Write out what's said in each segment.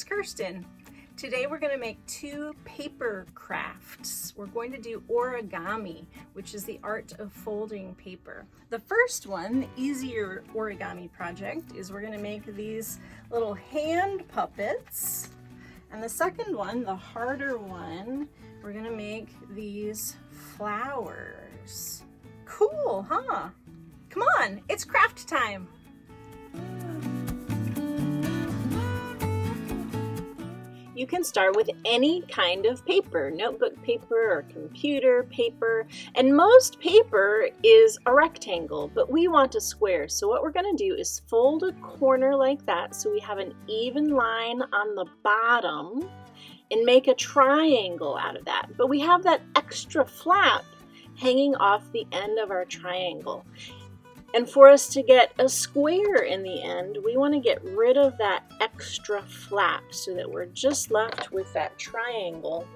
Kirsten. Today we're going to make two paper crafts. We're going to do origami, which is the art of folding paper. The first one, the easier origami project, is we're going to make these little hand puppets. And the second one, the harder one, we're going to make these flowers. Cool, huh? Come on, it's craft time. You can start with any kind of paper, notebook paper or computer paper, and most paper is a rectangle, but we want a square. So what we're going to do is fold a corner like that so we have an even line on the bottom and make a triangle out of that. But we have that extra flap hanging off the end of our triangle. And for us to get a square in the end, we want to get rid of that extra flap so that we're just left with that triangle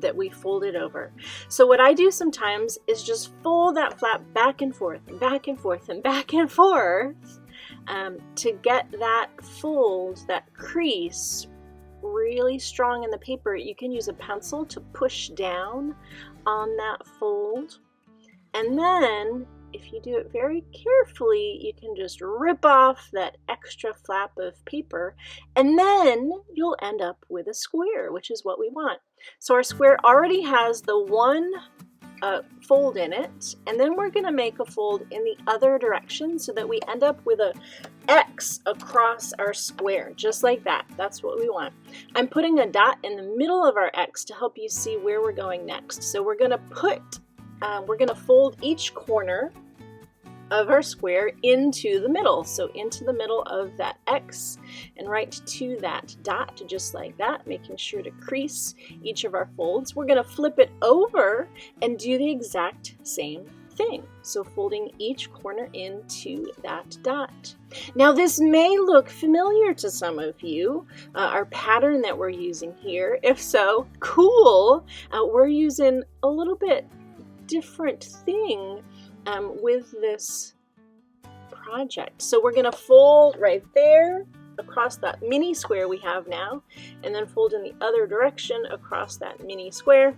that we folded over. So what I do sometimes is just fold that flap back and forth and back and forth and back and forth to get that fold, that crease, really strong in the paper. You can use a pencil to push down on that fold, and then if you do it very carefully, you can just rip off that extra flap of paper, and then you'll end up with a square, which is what we want. So our square already has the one fold in it, and then we're going to make a fold in the other direction so that we end up with a X across our square, just like that. That's what we want. I'm putting a dot in the middle of our X to help you see where we're going next. So we're going to fold each corner of our square into the middle. So into the middle of that X and right to that dot, just like that, making sure to crease each of our folds. We're going to flip it over and do the exact same thing. So folding each corner into that dot. Now this may look familiar to some of you, our pattern that we're using here. If so, cool. We're using a little bit different thing with this project. So we're going to fold right there across that mini square we have now, and then fold in the other direction across that mini square.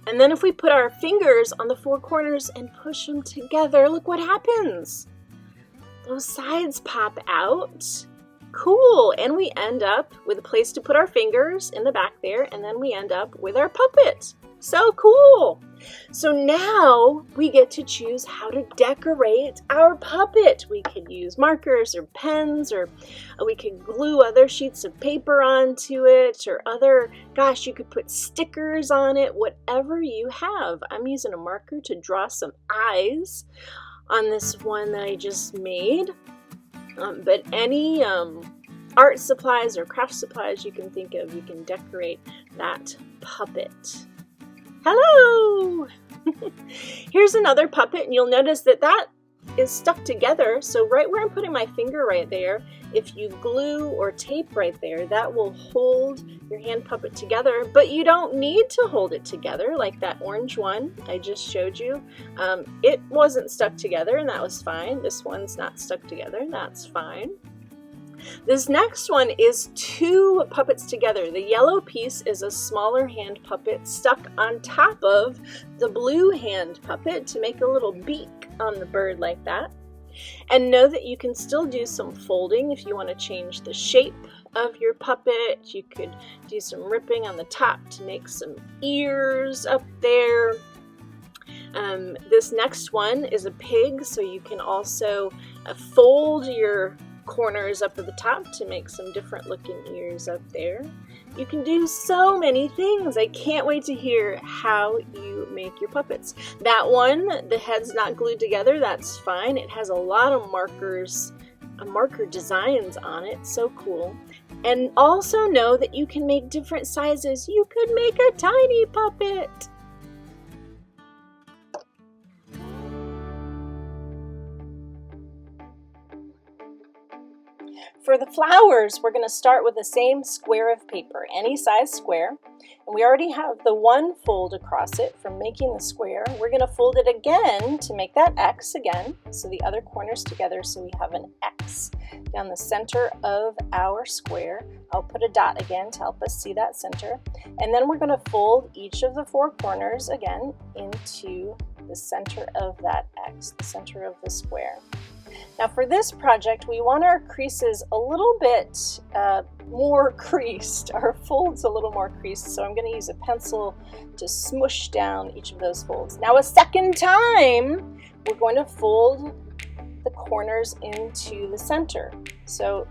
And then if we put our fingers on the four corners and push them together, look what happens. Those sides pop out. Cool. And we end up with a place to put our fingers in the back there, and then we end up with our puppet. So cool. So now we get to choose how to decorate our puppet. We could use markers or pens, or we could glue other sheets of paper onto it, or gosh, you could put stickers on it, whatever you have. I'm using a marker to draw some eyes on this one that I just made. But any art supplies or craft supplies you can think of, you can decorate that puppet. Hello! Here's another puppet, and you'll notice that that is stuck together. So right where I'm putting my finger right there, if you glue or tape right there, that will hold your hand puppet together, but you don't need to hold it together like that orange one I just showed you. It wasn't stuck together, and that was fine. This one's not stuck together, and that's fine. This next one is two puppets together. The yellow piece is a smaller hand puppet stuck on top of the blue hand puppet to make a little beak on the bird like that. And know that you can still do some folding if you want to change the shape of your puppet. You could do some ripping on the top to make some ears up there. This next one is a pig, so you can also fold your corners up at the top to make some different looking ears up there. You can do so many things. I can't wait to hear how you make your puppets. That one, the head's not glued together, that's fine. It has a lot of markers, marker designs on it, so cool. And also know that you can make different sizes. You could make a tiny puppet. For the flowers, we're going to start with the same square of paper, any size square. And we already have the one fold across it from making the square. We're going to fold it again to make that X again, so the other corners together, so we have an X down the center of our square. I'll put a dot again to help us see that center. And then we're going to fold each of the four corners again into the center of that X, the center of the square. Now for this project, we want our creases a little bit more creased, our folds a little more creased, so I'm going to use a pencil to smush down each of those folds. Now a second time, we're going to fold the corners into the center. So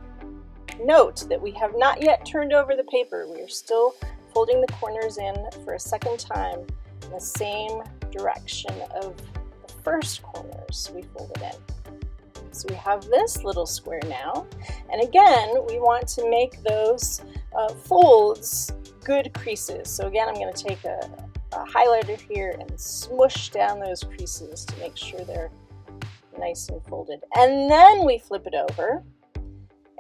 note that we have not yet turned over the paper. We are still folding the corners in for a second time in the same direction of the first corners we folded in. So we have this little square now, and again we want to make those folds good creases. So again I'm going to take a highlighter here and smush down those creases to make sure they're nice and folded. And then we flip it over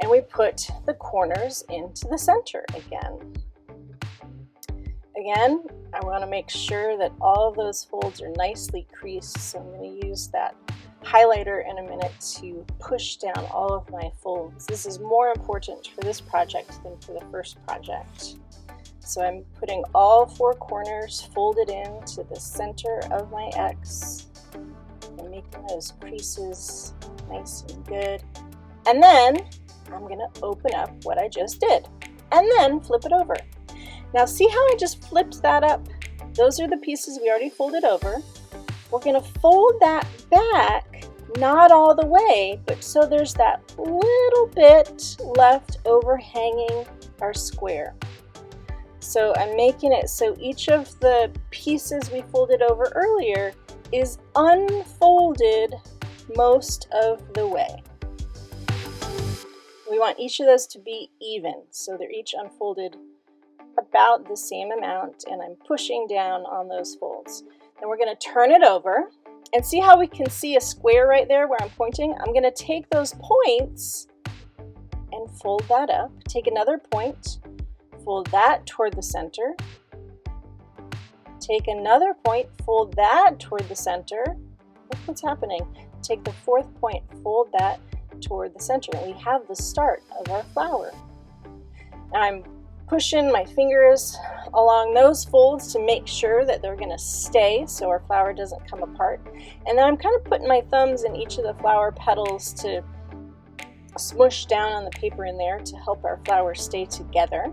and we put the corners into the center again. Again, I want to make sure that all of those folds are nicely creased, so I'm going to use that highlighter in a minute to push down all of my folds. This is more important for this project than for the first project. So I'm putting all four corners folded into the center of my X and making those creases nice and good. And then I'm going to open up what I just did and then flip it over. Now see how I just flipped that up? Those are the pieces we already folded over. We're going to fold that back, not all the way, but so there's that little bit left overhanging our square. So I'm making it so each of the pieces we folded over earlier is unfolded most of the way. We want each of those to be even, so they're each unfolded about the same amount, and I'm pushing down on those folds. Then we're going to turn it over and see how we can see a square right there where I'm pointing. I'm going to take those points and fold that up. Take another point, fold that toward the center. Take another point, fold that toward the center. Look what's happening. Take the fourth point, fold that toward the center, and we have the start of our flower. Now I'm pushing my fingers along those folds to make sure that they're going to stay so our flower doesn't come apart. And then I'm kind of putting my thumbs in each of the flower petals to smush down on the paper in there to help our flower stay together.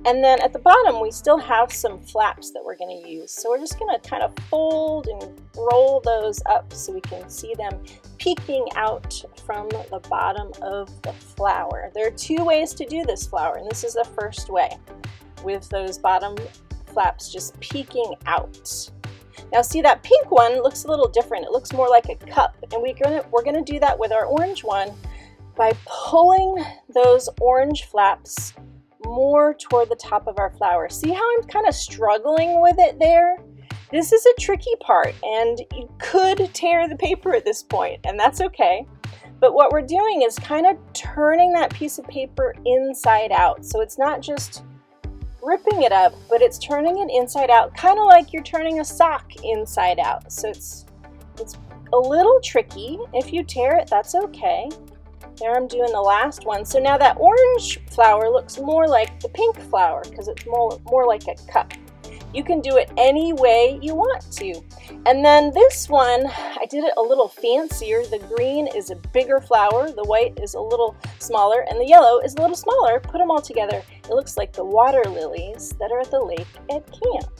And then at the bottom we still have some flaps that we're going to use. So we're just going to kind of fold and roll those up so we can see them peeking out from the bottom of the flower. There are two ways to do this flower, and this is the first way, with those bottom flaps just peeking out. Now see, that pink one looks a little different. It looks more like a cup, and we're gonna do that with our orange one by pulling those orange flaps more toward the top of our flower. See how I'm kind of struggling with it there? This is a tricky part, and you could tear the paper at this point, and that's okay. But what we're doing is kind of turning that piece of paper inside out. So it's not just ripping it up, but it's turning it inside out, kind of like you're turning a sock inside out. So it's a little tricky. If you tear it, that's okay. There I'm doing the last one. So now that orange flower looks more like the pink flower because it's more like a cup. You can do it any way you want to. And then this one, I did it a little fancier. The green is a bigger flower, the white is a little smaller, and the yellow is a little smaller. Put them all together. It looks like the water lilies that are at the lake at camp.